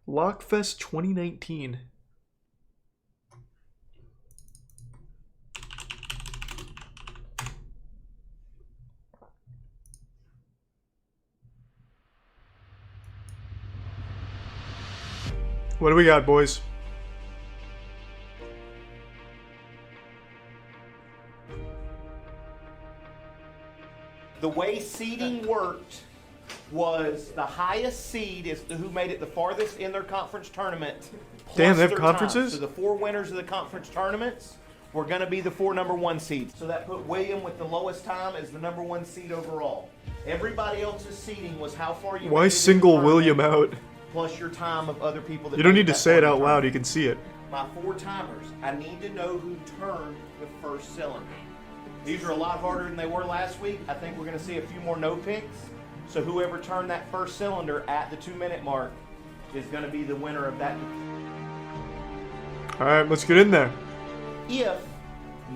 lOCKFEST 2019. What do we got, boys? The way seeding worked was the highest seed is who made it the farthest in their conference tournament. Damn, they have their conferences? time. So the 4 winners of the conference tournaments were going to be the 4 #1 seeds. So that put William with the lowest time as the #1 seed overall. Everybody else's seeding was how far you. Why single William out? Plus your time of other people that. You don't need to say it out loud. You can see it. My 4 timers. I need to know who turned the first cylinder. These are a lot harder than they were last week. I think we're going to see a few more no picks. So whoever turned that first cylinder at the 2-minute mark is going to be the winner of that. All right, let's get in there. If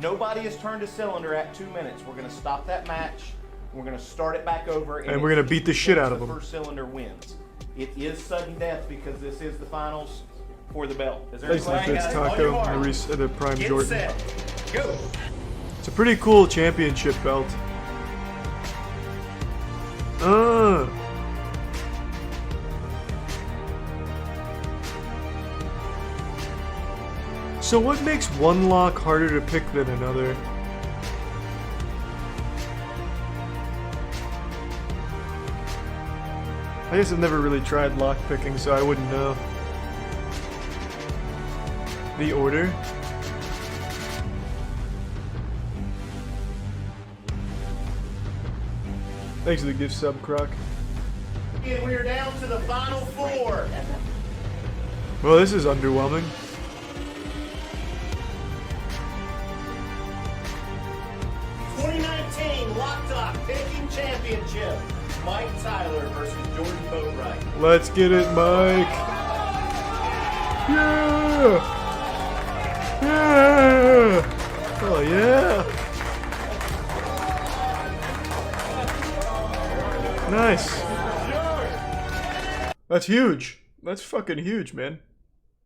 nobody has turned a cylinder at 2 minutes, we're going to stop that match. We're going to start it back over. And we're going to beat the shit out of them. The first cylinder wins. It is sudden death because this is the finals for the belt. Is there Thanks, Taco, the Prime Get Jordan. set. Go. It's a pretty cool championship belt. So what makes one lock harder to pick than another? I guess I've never really tried lock picking, so I wouldn't know. The order? Thanks for the gift sub, Croc. And we're down to the final 4. Well, this is underwhelming. Lock picking championship. Mike Tyler versus Jordan Boatwright. Let's get it, Mike. Yeah! Yeah! Oh, yeah! Nice. That's huge. That's fucking huge, man.